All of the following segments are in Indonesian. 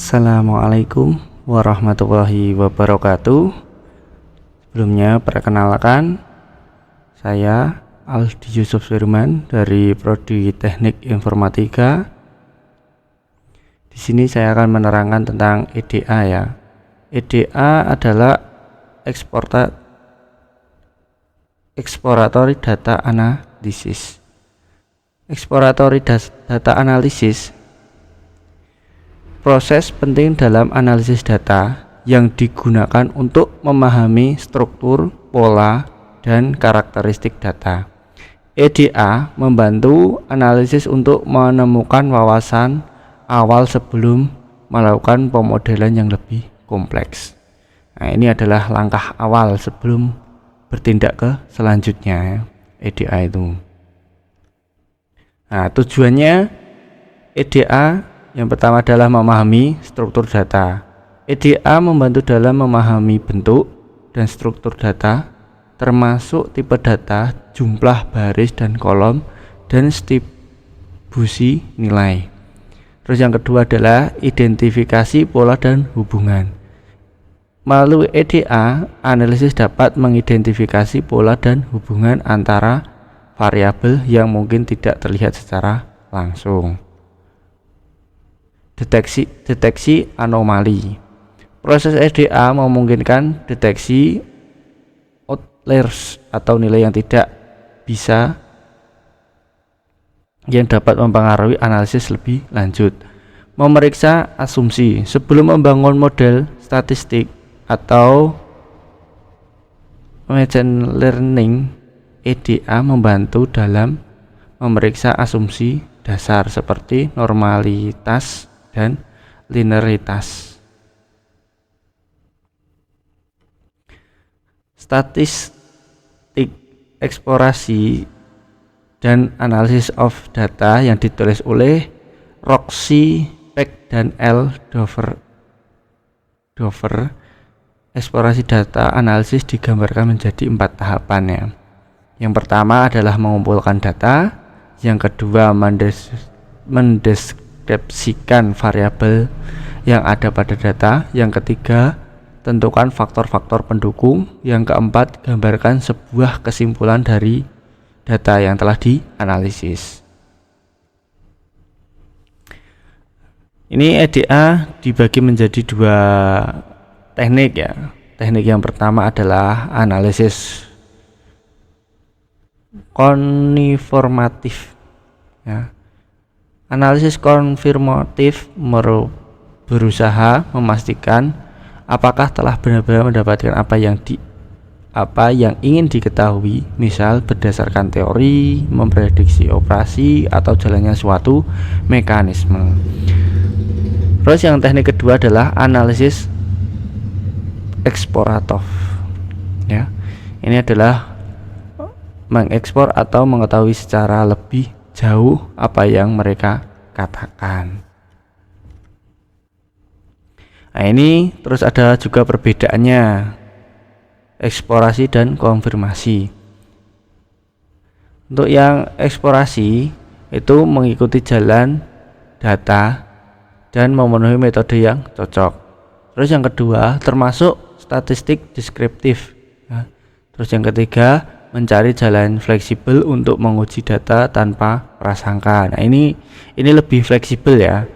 Assalamualaikum warahmatullahi wabarakatuh. Sebelumnya perkenalkan, saya Aldi Yusuf Firman dari Prodi Teknik Informatika. Di sini saya akan menerangkan tentang EDA ya. EDA adalah Exploratory Data Analysis. Exploratory Data Analysis proses penting dalam analisis data yang digunakan untuk memahami struktur, pola, dan karakteristik data. EDA membantu analisis untuk menemukan wawasan awal sebelum melakukan pemodelan yang lebih kompleks. Nah, ini adalah langkah awal sebelum bertindak ke selanjutnya EDA itu. Nah, tujuannya EDA yang pertama adalah memahami struktur data. EDA membantu dalam memahami bentuk dan struktur data, termasuk tipe data, jumlah baris dan kolom, dan distribusi nilai. Terus yang kedua adalah identifikasi pola dan hubungan. Melalui EDA, analisis dapat mengidentifikasi pola dan hubungan antara variabel yang mungkin tidak terlihat secara langsung. Deteksi anomali. Proses EDA memungkinkan deteksi outliers atau nilai yang tidak bisa yang dapat mempengaruhi analisis lebih lanjut. Memeriksa asumsi. Sebelum membangun model statistik atau machine learning, EDA membantu dalam memeriksa asumsi dasar seperti normalitas dan linearitas. Statistik eksplorasi dan analisis of data yang ditulis oleh Roxy, Peck, dan L. Dover. Eksplorasi data analisis digambarkan menjadi 4 tahapan ya. Yang pertama adalah mengumpulkan data, yang kedua mendeskripsikan variabel yang ada pada data, yang ketiga tentukan faktor-faktor pendukung, yang keempat gambarkan sebuah kesimpulan dari data yang telah dianalisis. Ini EDA dibagi menjadi 2 teknik ya. Teknik yang pertama adalah analisis konfirmatif ya. Analisis konfirmatif berusaha memastikan apakah telah benar-benar mendapatkan apa yang ingin diketahui, misal berdasarkan teori, memprediksi operasi, atau jalannya suatu mekanisme. Terus yang teknik kedua adalah analisis eksploratif ya. Ini adalah mengekspor atau mengetahui secara lebih jauh apa yang mereka katakan. Nah, ini terus ada juga perbedaannya eksplorasi dan konfirmasi. Untuk yang eksplorasi itu mengikuti jalan data dan memenuhi metode yang cocok. Terus yang kedua termasuk statistik deskriptif ya. Terus yang ketiga mencari jalan fleksibel untuk menguji data tanpa prasangka. Nah, ini lebih fleksibel ya.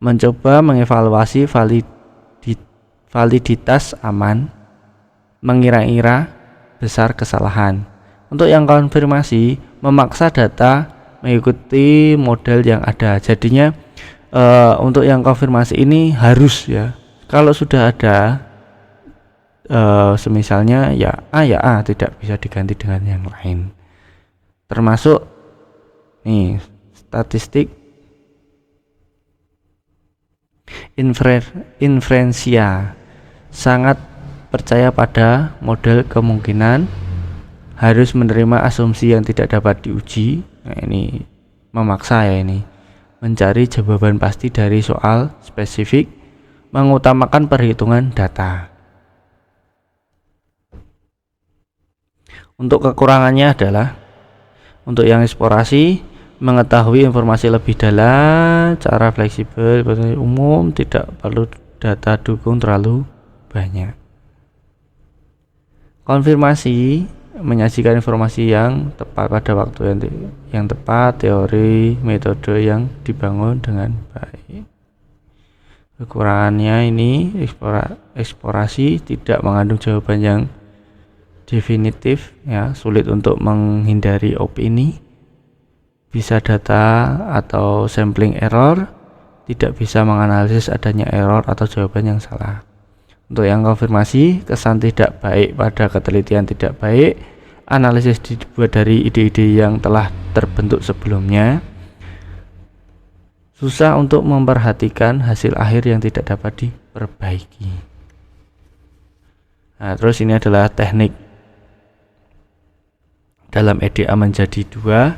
Mencoba mengevaluasi validitas aman, mengira-ngira besar kesalahan. Untuk yang konfirmasi memaksa data mengikuti model yang ada. Jadinya untuk yang konfirmasi ini harus ya. Kalau sudah ada semisalnya ya A tidak bisa diganti dengan yang lain. Termasuk nih statistik inferensia, sangat percaya pada model kemungkinan, harus menerima asumsi yang tidak dapat diuji. Nah, ini memaksa ya, ini mencari jawaban pasti dari soal spesifik, mengutamakan perhitungan data. Untuk kekurangannya adalah untuk yang eksplorasi mengetahui informasi lebih dalam, cara fleksibel, umum, tidak perlu data dukung terlalu banyak. Konfirmasi menyajikan informasi yang tepat pada waktu yang tepat, teori, metode yang dibangun dengan baik. Kekurangannya ini eksplorasi tidak mengandung jawaban yang definitif, ya, sulit untuk menghindari opini, bisa data atau sampling error, tidak bisa menganalisis adanya error atau jawaban yang salah. Untuk yang konfirmasi, kesan tidak baik pada ketelitian tidak baik, analisis dibuat dari ide-ide yang telah terbentuk sebelumnya, susah untuk memperhatikan hasil akhir yang tidak dapat diperbaiki. Nah, terus ini adalah teknik dalam EDA menjadi dua,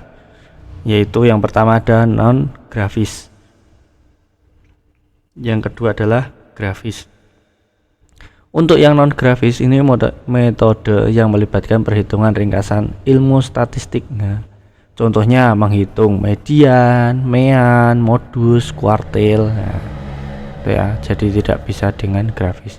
yaitu yang pertama ada non-grafis, yang kedua adalah grafis. Untuk yang non-grafis ini metode yang melibatkan perhitungan ringkasan ilmu statistik. Nah, contohnya menghitung median, mean, modus, kuartil. Nah, itu ya, jadi tidak bisa dengan grafis.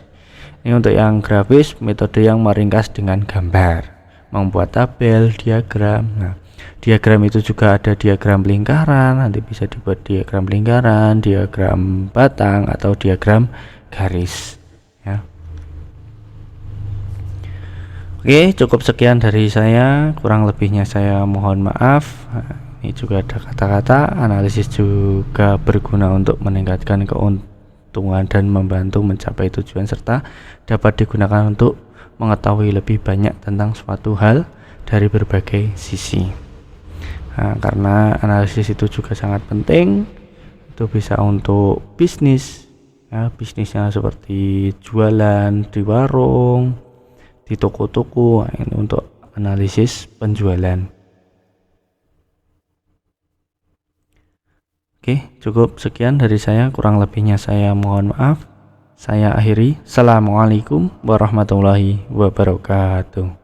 Ini untuk yang grafis, metode yang meringkas dengan gambar, membuat tabel, diagram. Nah, diagram itu juga ada diagram lingkaran, nanti bisa dibuat diagram lingkaran, diagram batang, atau diagram garis, ya. Oke, cukup sekian dari saya, kurang lebihnya saya mohon maaf. Nah, ini juga ada kata-kata analisis juga berguna untuk meningkatkan keuntungan dan membantu mencapai tujuan, serta dapat digunakan untuk mengetahui lebih banyak tentang suatu hal dari berbagai sisi. Nah, karena analisis itu juga sangat penting, itu bisa untuk bisnis, ya, bisnisnya seperti jualan di warung, di toko-toko. Ini untuk analisis penjualan. Oke, cukup sekian dari saya, kurang lebihnya saya mohon maaf. Saya akhiri. Assalamualaikum warahmatullahi wabarakatuh.